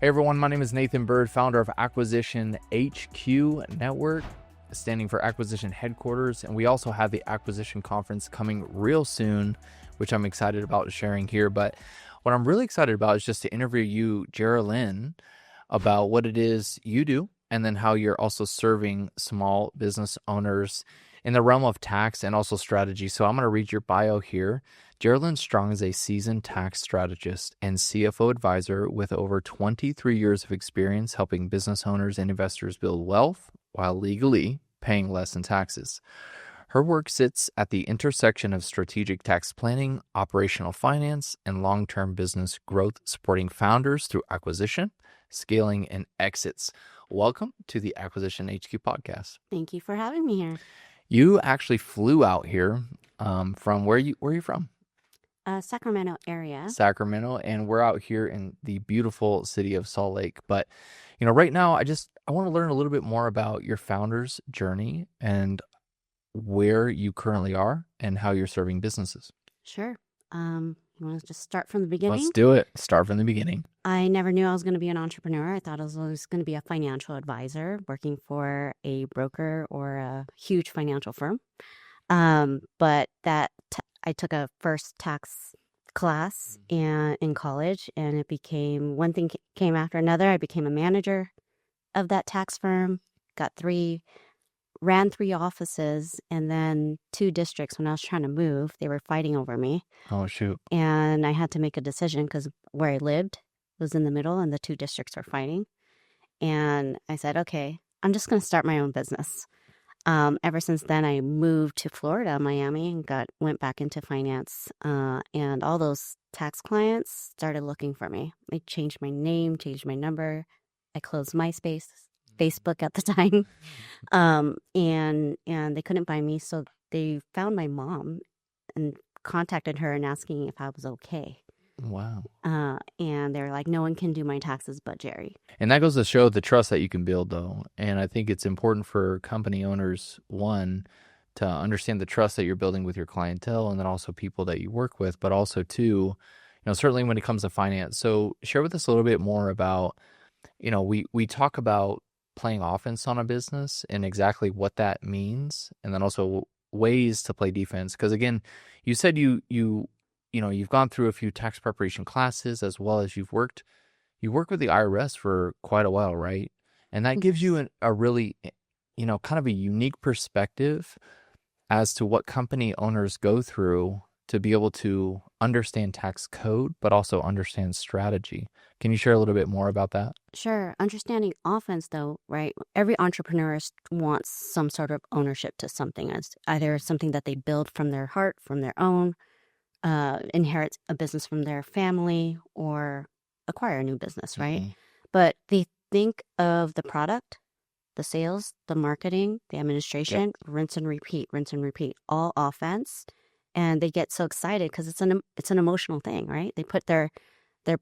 Hey everyone, my name is Nathan Bird, founder of Acquisition HQ Network, standing for Acquisition Headquarters. And we also have the Acquisition Conference coming real soon, which I'm excited about sharing here. But what I'm really excited about is just to interview you, Jerilyn, about what it is you do, and then how you're also serving small business owners in the realm of tax and also strategy. So I'm going to read your bio here. Jerilyn Strong is a seasoned tax strategist and CFO advisor with over 23 years of experience helping business owners and investors build wealth while legally paying less in taxes. Her work sits at the intersection of strategic tax planning, operational finance, and long-term business growth, supporting founders through acquisition, scaling, and exits. Welcome to the Acquisition HQ podcast. Thank you for having me here. You actually flew out here from where are you from? Sacramento area. Sacramento, and we're out here in the beautiful city of Salt Lake. But right now, I want to learn a little bit more about your founder's journey and where you currently are and how you're serving businesses. Sure. You want to just start from the beginning? Let's do it. Start from the beginning. I never knew I was going to be an entrepreneur. I thought I was always going to be a financial advisor working for a broker or a huge financial firm. But I took a first tax class in college, and it became one thing came after another. I became a manager of that tax firm, ran 3 offices, and then 2 districts. When I was trying to move, they were fighting over me. Oh, shoot. And I had to make a decision because where I lived was in the middle and the 2 districts were fighting. And I said, okay, I'm just going to start my own business. Ever since then, I moved to Florida, Miami, and went back into finance. And all those tax clients started looking for me. I changed my name, changed my number. I closed MySpace, Facebook at the time. And they couldn't find me. So they found my mom and contacted her and asking if I was okay. Wow. And they're like, no one can do my taxes but Jerry. And that goes to show the trust that you can build, though. And I think it's important for company owners, one, to understand the trust that you're building with your clientele and then also people that you work with, but also, two, certainly when it comes to finance. So share with us a little bit more about, we talk about playing offense on a business and exactly what that means, and then also ways to play defense. Because again, you said you've gone through a few tax preparation classes, as well as you worked with the IRS for quite a while, right? And that gives you a really, kind of a unique perspective as to what company owners go through to be able to understand tax code, but also understand strategy. Can you share a little bit more about that? Sure. Understanding offense, though, right? Every entrepreneur wants some sort of ownership to something. It's either something that they build from their heart, from their own, inherit a business from their family, or acquire a new business, right? Mm-hmm. But they think of the product, the sales, the marketing, the administration, rinse and repeat, all offense. And they get so excited because it's an emotional thing, right? They put their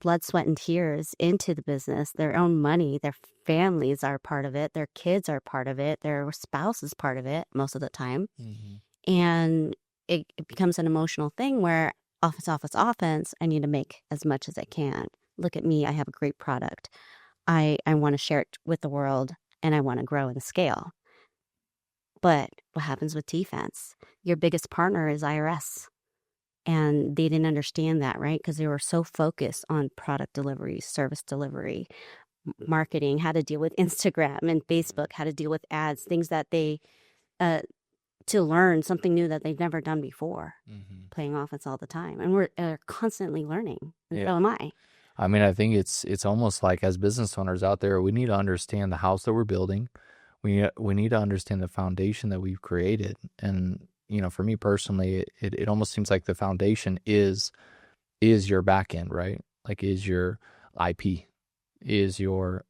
blood, sweat, and tears into the business, their own money, their families are part of it, their kids are part of it, their spouse is part of it most of the time. Mm-hmm. And it becomes an emotional thing where offense, I need to make as much as I can. Look at me, I have a great product. I want to share it with the world, and I want to grow and scale. But what happens with defense? Your biggest partner is IRS. And they didn't understand that, right? Because they were so focused on product delivery, service delivery, marketing, how to deal with Instagram and Facebook, how to deal with ads, things that they, to learn something new that they've never done before, playing offense all the time. And we're constantly learning. And so am I. I mean, I think it's almost like, as business owners out there, we need to understand the house that we're building. We need to understand the foundation that we've created. And, for me personally, it almost seems like the foundation is your back end, right? Like, is your IP, is your,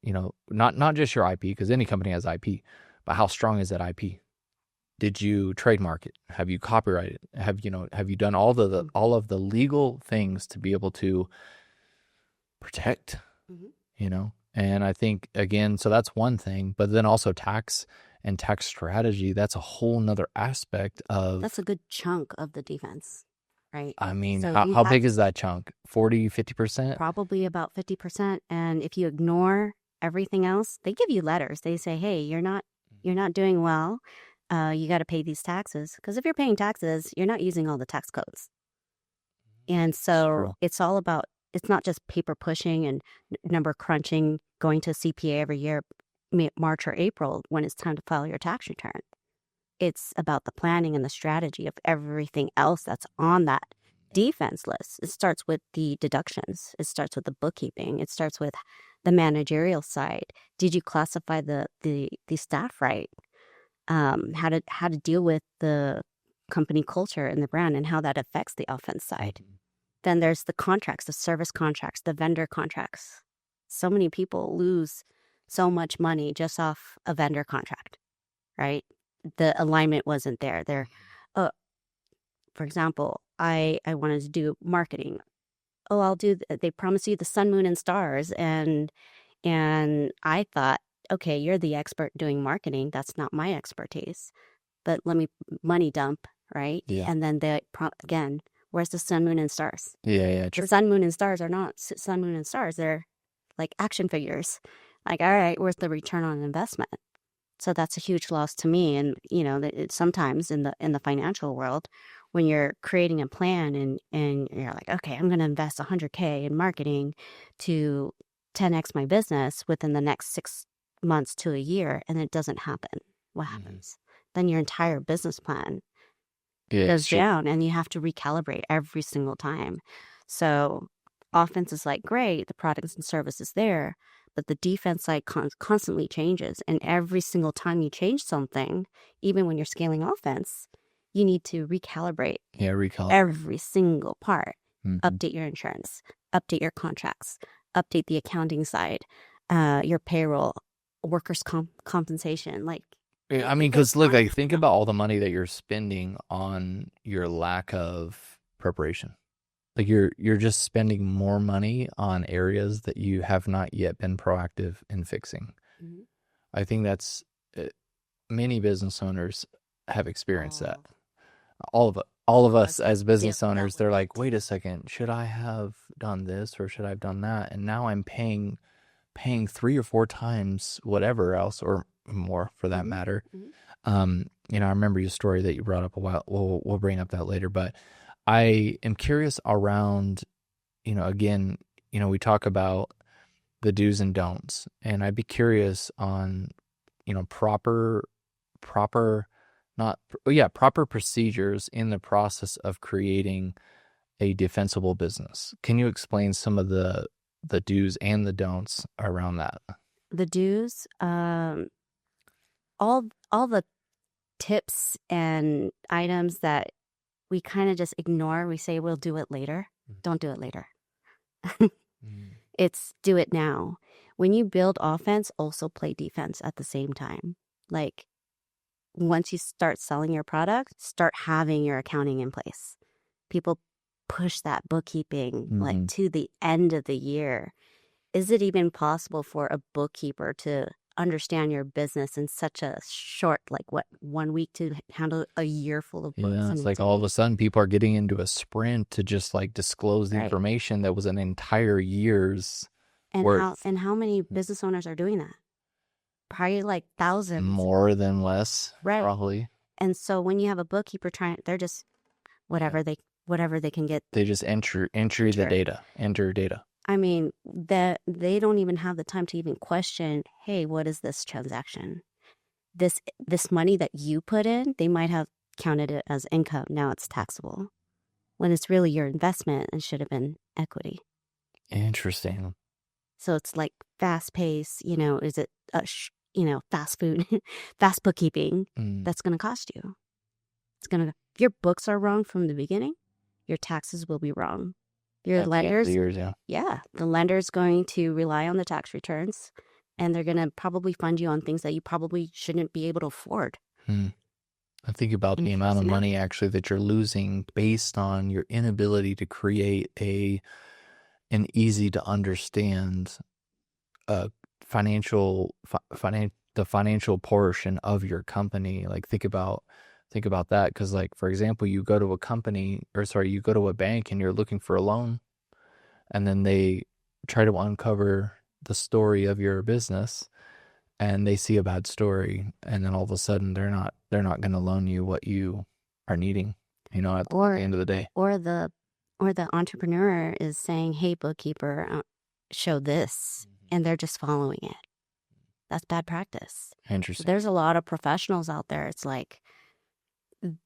not just your IP, because any company has IP, but how strong is that IP? Did you trademark it? Have you copyrighted? Have you done all of the legal things to be able to protect, And I think, again, so that's one thing, but then also tax and tax strategy, that's a whole nother aspect of... That's a good chunk of the defense. right? I mean, So you how have big is that chunk? 40, 50%? probably about 50%. And if you ignore everything else, they give you letters. They say, hey, you're not doing well. You got to pay these taxes. Because if you're paying taxes, you're not using all the tax codes. And so True. it's all about, it's not just paper pushing and number crunching, going to CPA every year, March or April, when it's time to file your tax return. It's about the planning and the strategy of everything else that's on that defense list. It starts with the deductions. It starts with the bookkeeping. It starts with the managerial side. Did you classify the staff right? How to deal with the company culture and the brand and how that affects the offense side. Then there's the contracts, the service contracts, the vendor contracts. So many people lose so much money just off a vendor contract, right? The alignment wasn't there. Uh, for example, I wanted to do marketing. Oh, they promise you the sun, moon, and stars. And I thought, okay, you're the expert doing marketing. That's not my expertise. But let me money dump, right? Yeah. And then again, where's the sun, moon, and stars? Yeah, The true. sun, moon, and stars are not sun, moon, and stars. They're like action figures. Like, all right, where's the return on investment? So that's a huge loss to me. And sometimes in the financial world, when you're creating a plan and you're like, okay, I'm going to invest 100K in marketing to 10x my business within the next 6 months to a year, and it doesn't happen. What happens? Then your entire business plan goes down, and you have to recalibrate every single time. So offense is like, great, the products and services there, but the defense side constantly changes. And every single time you change something, even when you're scaling offense, you need to recalibrate every single part. Update your insurance, update your contracts, update the accounting side, your payroll, workers' compensation. Like, I mean, because look, like, think about all the money that you're spending on your lack of preparation. Like you're just spending more money on areas that you have not yet been proactive in fixing. I think that's many business owners have experienced that. All of us as business owners, they're like, wait a second, should I have done this or should I have done that? And now I'm paying 3 or 4 times whatever else, or more for that matter. I remember your story that you brought up a while. We'll bring up that later, but I am curious around, again, we talk about the do's and don'ts, and I'd be curious on, proper procedures in the process of creating a defensible business. Can you explain some of the do's and the don'ts around that? The do's, all the tips and items that we kind of just ignore. We say we'll do it later. Don't do it later. It's do it now. When you build offense, also play defense at the same time. Like, once you start selling your product, start having your accounting in place. People push that bookkeeping like to the end of the year. Is it even possible for a bookkeeper to understand your business in such a short, 1 week, to handle a year full of books? Yeah, it's like all of a sudden people are getting into a sprint to just like disclose the information that was an entire year's worth. How many business owners are doing that? Probably like thousands. More than less, probably. And so when you have a bookkeeper they're just whatever they can get. They just enter data. I mean, that they don't even have the time to even question, hey, what is this transaction? This money that you put in, they might have counted it as income. Now it's taxable, when it's really your investment and should have been equity. Interesting. So it's like fast pace, is it fast food, fast bookkeeping that's going to cost you. If your books are wrong from the beginning, your taxes will be wrong. Your lenders, the lender's going to rely on the tax returns, and they're going to probably fund you on things that you probably shouldn't be able to afford. I think about the amount of money actually that you're losing based on your inability to create an easy to understand the financial portion of your company. Like, think about Think about that, because like, for example, you go to a company, or sorry, you go to a bank and you're looking for a loan, and then they try to uncover the story of your business, and they see a bad story, and then all of a sudden they're not going to loan you what you are needing, at the Or end of the day. or the entrepreneur is saying, "Hey, bookkeeper, show this," and they're just following it. That's bad practice. Interesting. There's a lot of professionals out there. It's like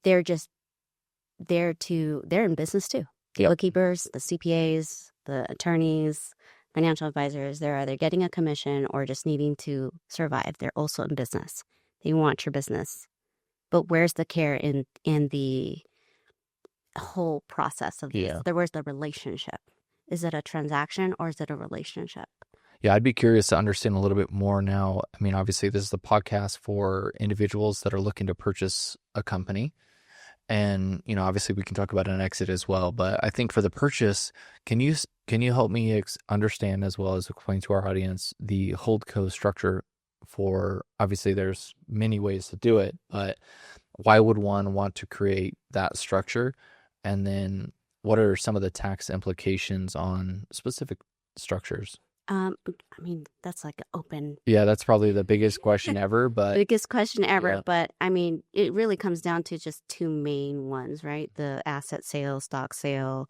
they're just they're in business too. The Yep. bookkeepers, the CPAs, the attorneys, financial advisors, they're either getting a commission or just needing to survive. They're also in business. They want your business. But where's the care in the whole process of this? Yeah. Where's the relationship? Is it a transaction or is it a relationship? Yeah, I'd be curious to understand a little bit more now. I mean, obviously, this is the podcast for individuals that are looking to purchase a company. And, obviously we can talk about an exit as well. But I think for the purchase, can you help me understand, as well as explain to our audience, the holdco structure for, obviously there's many ways to do it, but why would one want to create that structure? And then what are some of the tax implications on specific structures? I mean, that's like an open. Yeah, that's probably the biggest question ever, but biggest question ever. Yeah. But I mean, it really comes down to just two main ones, right? The asset sale, stock sale.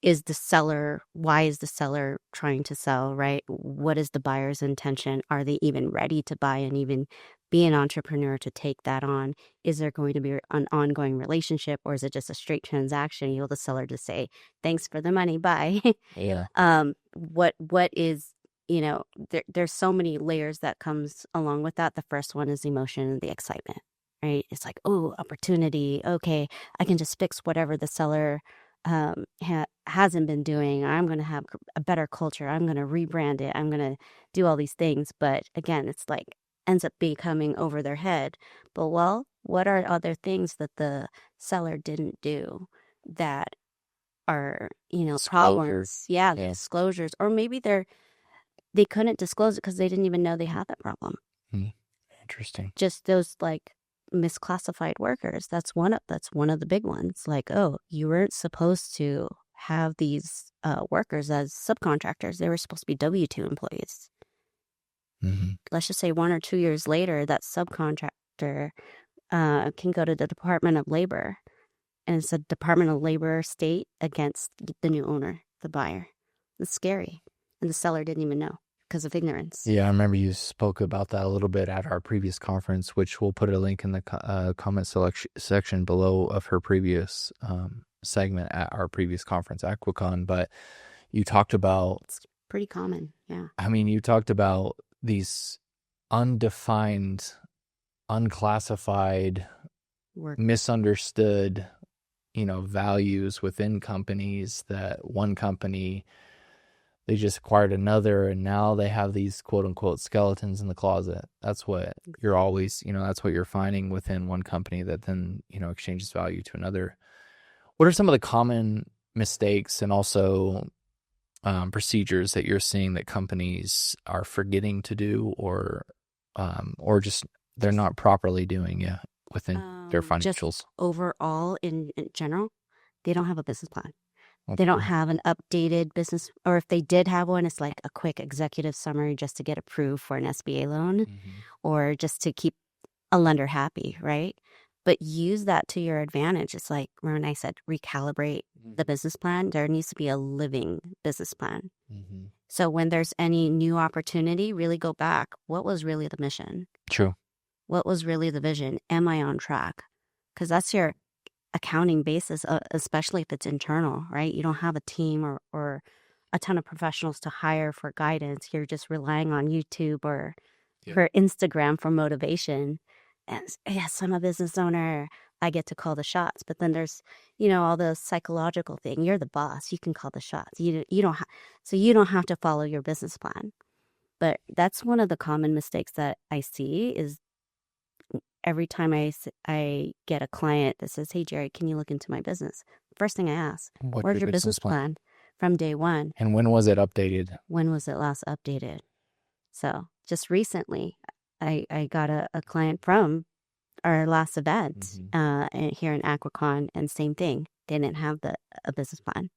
Is the seller, why is the seller trying to sell, right? What is the buyer's intention? Are they even ready to buy and even be an entrepreneur to take that on? Is there going to be an ongoing relationship, or is it just a straight transaction? The seller to say, thanks for the money, bye. Yeah. What is, there's so many layers that comes along with that. The first one is emotion and the excitement, right? It's like, oh, opportunity. Okay, I can just fix whatever the seller hasn't been doing. I'm going to have a better culture. I'm going to rebrand it. I'm going to do all these things. But again, it's like ends up becoming over their head. But well, what are other things that the seller didn't do that are, problems? Yeah, the disclosures. Or maybe they couldn't disclose it because they didn't even know they had that problem. Interesting. Just those like misclassified workers. That's one of the big ones. Like, oh, you weren't supposed to have these workers as subcontractors. They were supposed to be W-2 employees. Let's just say 1 or 2 years later, that subcontractor can go to the Department of Labor, and it's a Department of Labor state against the new owner, the buyer. It's scary, and the seller didn't even know because of ignorance. Yeah, I remember you spoke about that a little bit at our previous conference, which we'll put a link in the comment section below of her previous segment at our previous conference, Aquacon. But you talked about... It's pretty common, yeah. I mean, you talked about these undefined, unclassified, misunderstood, values within companies, that one company... they just acquired another, and now they have these quote unquote skeletons in the closet. That's what you're always, that's what you're finding within one company that then, exchanges value to another. What are some of the common mistakes and also procedures that you're seeing that companies are forgetting to do, or just they're not properly doing within their financials? Just overall, in general, they don't have a business plan. They don't have an updated business, or if they did have one, it's like a quick executive summary just to get approved for an SBA loan, or just to keep a lender happy, right? But use that to your advantage. It's like when I said recalibrate the business plan, there needs to be a living business plan. So when there's any new opportunity, really go back. What was really the mission? True. What was really the vision? Am I on track? Because that's your accounting basis, especially if it's internal, right? You don't have a team or a ton of professionals to hire for guidance. You're just relying on YouTube or for Instagram for motivation. And yes, I'm a business owner. I get to call the shots. But then there's, all the psychological thing. You're the boss. You can call the shots. You don't so you don't have to follow your business plan. But that's one of the common mistakes that I see is every time I get a client that says, hey, Jerry, can you look into my business? First thing I ask, where's your business plan from day one? And when was it updated? When was it last updated? So just recently, I got a client from our last event Mm-hmm. here in Aquacon, and same thing. They didn't have a business plan.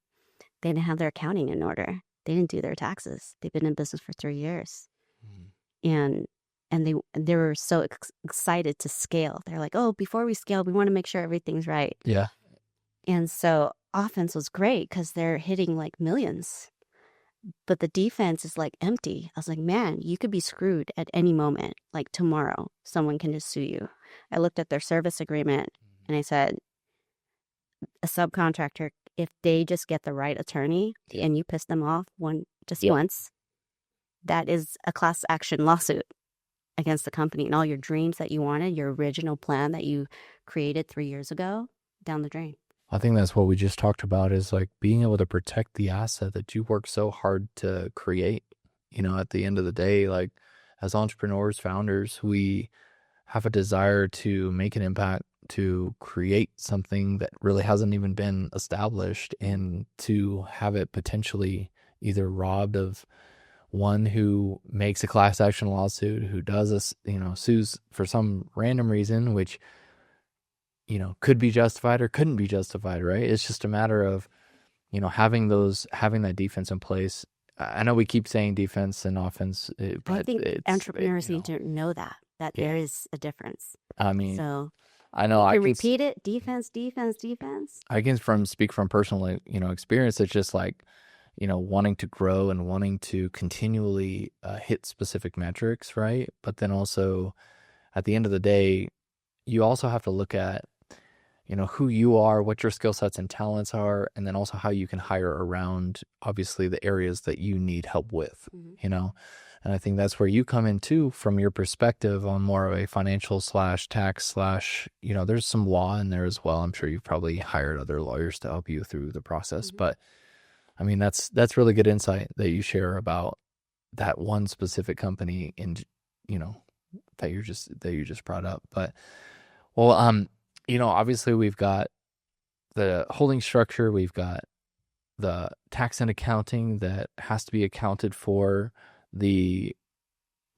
They didn't have their accounting in order. They didn't do their taxes. They've been in business for 3 years, and they were so excited to scale. They're like, oh, before we scale, we want to make sure everything's right. Yeah. And so offense was great because they're hitting like millions, but the defense is like empty. I was like, man, you could be screwed at any moment. Like tomorrow, someone can just sue you. I looked at their service agreement and I said, a subcontractor, if they just get the right attorney Yeah. and you piss them off once, that is a class action lawsuit against the company, and all your dreams that you wanted, your original plan that you created 3 years ago, down the drain. I think that's what we just talked about, is like being able to protect the asset that you work so hard to create. At the end of the day, like as entrepreneurs, founders, we have a desire to make an impact, to create something that really hasn't even been established, and to have it potentially either robbed of one who makes a class action lawsuit, who does this, sues for some random reason, which, could be justified or couldn't be justified, right? It's just a matter of, having that defense in place. I know we keep saying defense and offense, but I think it's, entrepreneurs need to know that there is a difference. I mean, So I know you repeat it, defense. I can speak from personal, experience. It's just like, wanting to grow and wanting to continually hit specific metrics, right? But then also at the end of the day, you also have to look at, who you are, what your skill sets and talents are, and then also how you can hire around, obviously, the areas that you need help with, And I think that's where you come in too, from your perspective on more of a financial / tax / there's some law in there as well. I'm sure you've probably hired other lawyers to help you through the process, but I mean, that's really good insight that you share about that one specific company and, that you just brought up. But, well, obviously we've got the holding structure, we've got the tax and accounting that has to be accounted for, the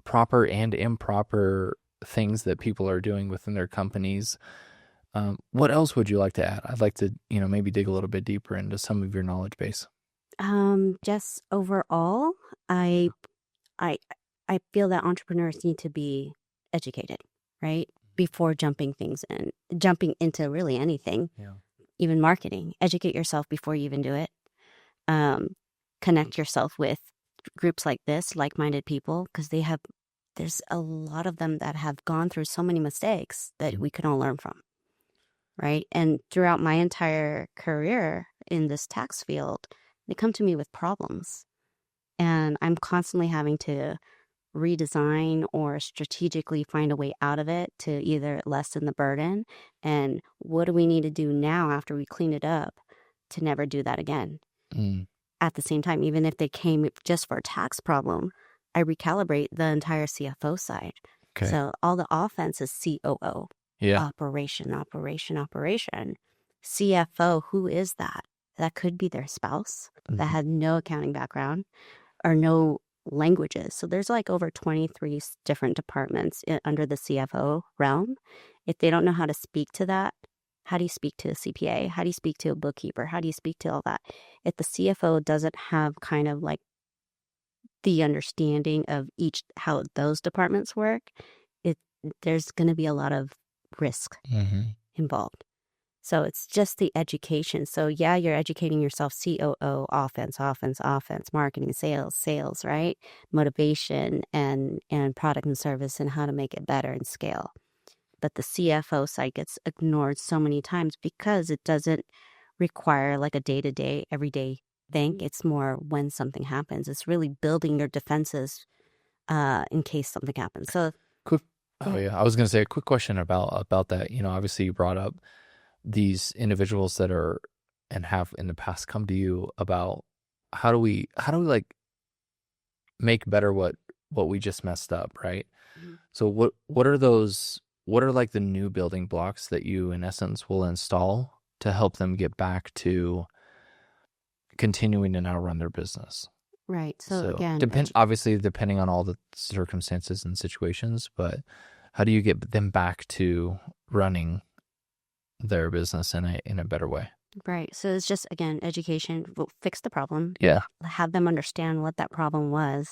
proper and improper things that people are doing within their companies. What else would you like to add? I'd like to, maybe dig a little bit deeper into some of your knowledge base. Just overall, I feel that entrepreneurs need to be educated, right? Before jumping into really anything, even marketing. Educate yourself before you even do it. Connect yourself with groups like this, like-minded people, because there's a lot of them that have gone through so many mistakes that we can all learn from, right? And throughout my entire career in this tax field, they come to me with problems, and I'm constantly having to redesign or strategically find a way out of it to either lessen the burden, and what do we need to do now after we clean it up to never do that again. At the same time, even if they came just for a tax problem, I recalibrate the entire CFO side. Okay. So all the offense is COO. Yeah. Operation. CFO, who is that? That could be their spouse that had no accounting background or no languages. So there's like over 23 different departments under the CFO realm. If they don't know how to speak to that, how do you speak to a CPA? How do you speak to a bookkeeper? How do you speak to all that? If the CFO doesn't have kind of like the understanding of how those departments work, there's going to be a lot of risk involved. So it's just the education. So yeah, you're educating yourself, COO, offense, marketing, sales, right? Motivation and product and service and how to make it better and scale. But the CFO side gets ignored so many times because it doesn't require like a day-to-day, everyday thing. It's more when something happens. It's really building your defenses in case something happens. So quick. Oh yeah, I was going to say a quick question about that. Obviously you brought up these individuals that are and have in the past come to you about how do we like make better what we just messed up, right? So what are like the new building blocks that you in essence will install to help them get back to continuing to now run their business? Right. So again, obviously depending on all the circumstances and situations, but how do you get them back to running their business in a better way? Right. So it's just, again, education. Fix the problem. Yeah. Have them understand what that problem was,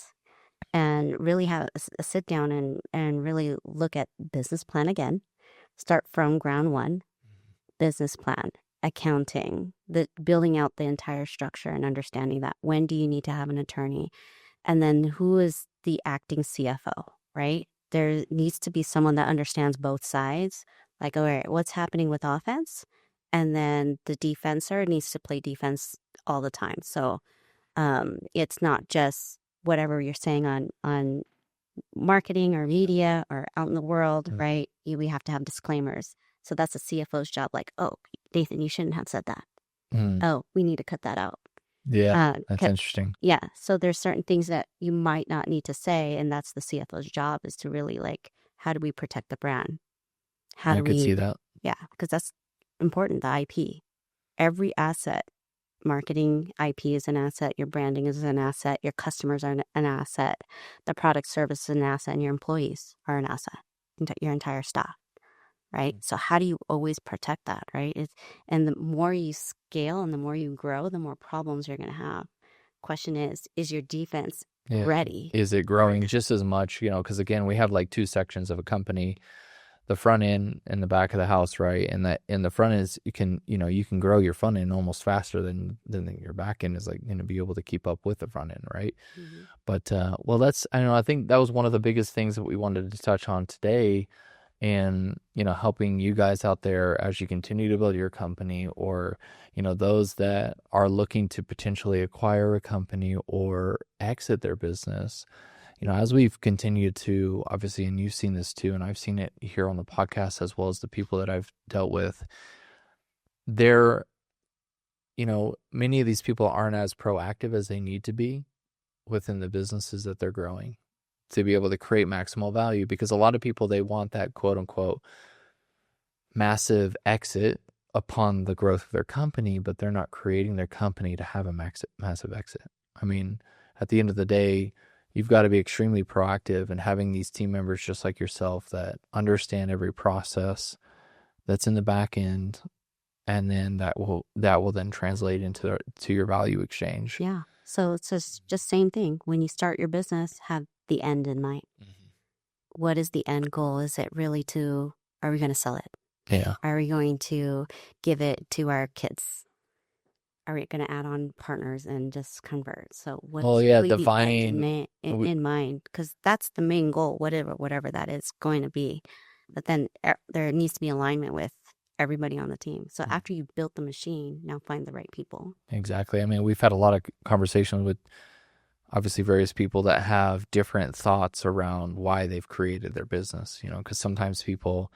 and really have a sit down and really look at business plan again. Start from ground one, business plan, accounting, the building out the entire structure and understanding that when do you need to have an attorney, and then who is the acting CFO, right? There needs to be someone that understands both sides. Like, all right, what's happening with offense? And then the defenser needs to play defense all the time. So it's not just whatever you're saying on marketing or media or out in the world, right? We have to have disclaimers. So that's a CFO's job. Like, oh, Nathan, you shouldn't have said that. Oh, we need to cut that out. Yeah, that's interesting. Yeah. So there's certain things that you might not need to say, and that's the CFO's job, is to really, like, how do we protect the brand? How I do could we see that. Yeah, because that's important, the IP. Every asset, marketing IP is an asset, your branding is an asset, your customers are an asset, the product service is an asset, and your employees are an asset, your entire staff, right? So how do you always protect that, right? And the more you scale and the more you grow, the more problems you're going to have. Question is your defense ready? Is it growing just as much? You know, because again, we have like two sections of a company, the front end and the back of the house, right? And that in the front is you can grow your front end almost faster than your back end is like going to be able to keep up with the front end, right? Mm-hmm. But well, I think that was one of the biggest things that we wanted to touch on today. And, helping you guys out there as you continue to build your company, or, those that are looking to potentially acquire a company or exit their business, as we've continued to, obviously, and you've seen this too, and I've seen it here on the podcast as well as the people that I've dealt with, many of these people aren't as proactive as they need to be within the businesses that they're growing, to be able to create maximal value, because a lot of people, they want that quote unquote massive exit upon the growth of their company, but they're not creating their company to have a massive exit. I mean, at the end of the day, you've got to be extremely proactive, and having these team members just like yourself that understand every process that's in the back end, and then that will then translate into your value exchange. Yeah. So it's just same thing. When you start your business, have the end in mind. Mm-hmm. What is the end goal? Is it really are we going to sell it? Yeah. Are we going to give it to our kids? Are we going to add on partners and just convert? So what's defining in mind? Because that's the main goal, whatever that is going to be. But then there needs to be alignment with everybody on the team. So after you built the machine, now find the right people. Exactly. I mean, we've had a lot of conversations with obviously various people that have different thoughts around why they've created their business, because sometimes people,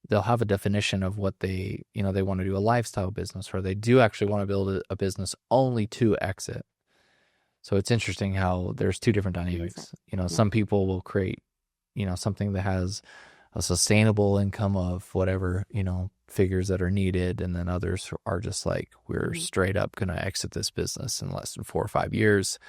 they'll have a definition of what they want to do, a lifestyle business, or they do actually want to build a business only to exit. So it's interesting how there's two different dynamics. Some people will create, something that has a sustainable income of whatever, figures that are needed. And then others are just like, we're straight up going to exit this business in less than 4 or 5 years.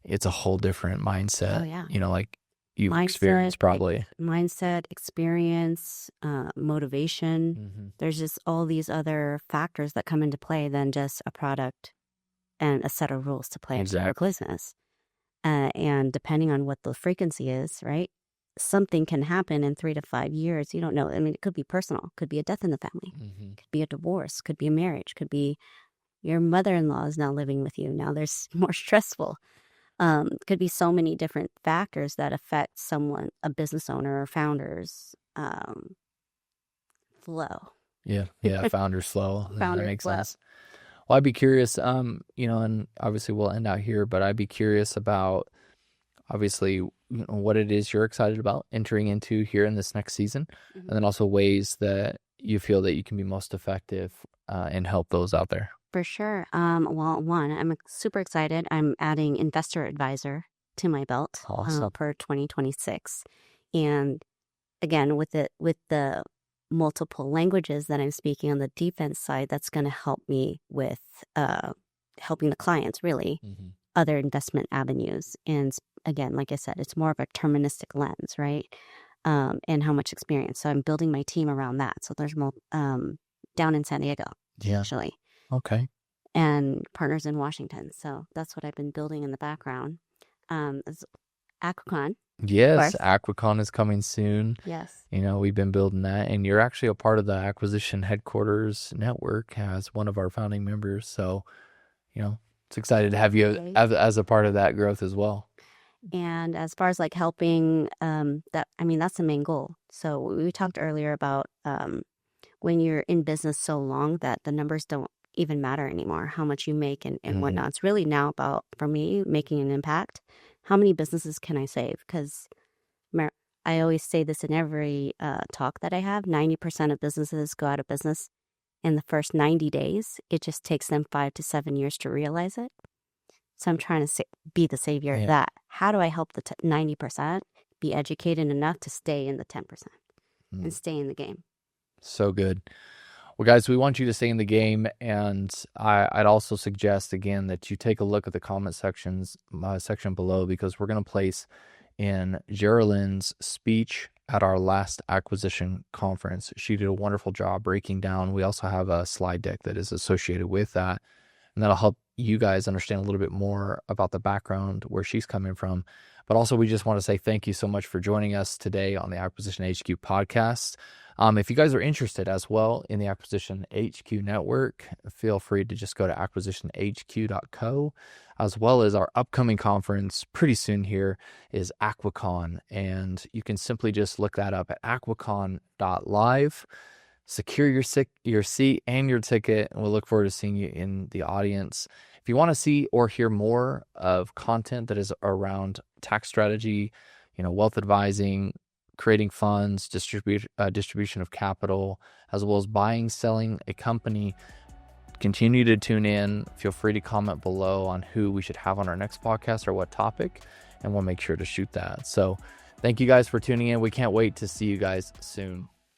It's a whole different mindset. Oh, yeah. Like you've experienced probably. Mindset, experience, motivation. Mm-hmm. There's just all these other factors that come into play than just a product and a set of rules to play in your business. And depending on what the frequency is, right? Something can happen in 3 to 5 years. You don't know. I mean, it could be personal. It could be a death in the family. Mm-hmm. It could be a divorce. Could be a marriage. Could be your mother-in-law is now living with you. Now there's more stressful. Could be so many different factors that affect someone, a business owner or founder's flow. Yeah, founder's flow. That makes sense. Well, I'd be curious, and obviously we'll end out here, but I'd be curious about, obviously, what it is you're excited about entering into here in this next season, mm-hmm. and then also ways that you feel that you can be most effective and help those out there. For sure. Well, one, I'm super excited. I'm adding investor advisor to my belt. Awesome. For 2026. And again, with the multiple languages that I'm speaking on the defense side, that's going to help me with helping the clients, really, mm-hmm. other investment avenues. And again, like I said, it's more of a deterministic lens, right? and how much experience. So I'm building my team around that. So there's down in San Diego, actually. Okay. And partners in Washington. So that's what I've been building in the background. Is Aquacon. Yes, Aquacon is coming soon. Yes. We've been building that, and you're actually a part of the Acquisition Headquarters Network as one of our founding members. So, it's excited to have you as a part of that growth as well. And as far as like helping, that's the main goal. So we talked earlier about when you're in business so long that the numbers don't even matter anymore, how much you make and whatnot. It's really now about, for me, making an impact. How many businesses can I save? Because I always say this in every talk that I have, 90% of businesses go out of business in the first 90 days. It just takes them 5 to 7 years to realize it. So I'm trying to be the savior of that. How do I help the 90% be educated enough to stay in the 10% and stay in the game? So good. Well, guys, we want you to stay in the game, and I'd also suggest, again, that you take a look at the comment section below, because we're going to place in Jerilyn's speech at our last acquisition conference. She did a wonderful job breaking down. We also have a slide deck that is associated with that, and that'll help you guys understand a little bit more about the background, where she's coming from. But also, we just want to say thank you so much for joining us today on the Acquisition HQ podcast. If you guys are interested as well in the Acquisition HQ network, feel free to just go to acquisitionhq.co, as well as our upcoming conference pretty soon here is Aquacon. And you can simply just look that up at aquacon.live. Secure your seat and your ticket, and we'll look forward to seeing you in the audience. If you want to see or hear more of content that is around tax strategy, wealth advising, creating funds, distribution of capital, as well as buying, selling a company, continue to tune in. Feel free to comment below on who we should have on our next podcast or what topic, and we'll make sure to shoot that. So thank you guys for tuning in. We can't wait to see you guys soon.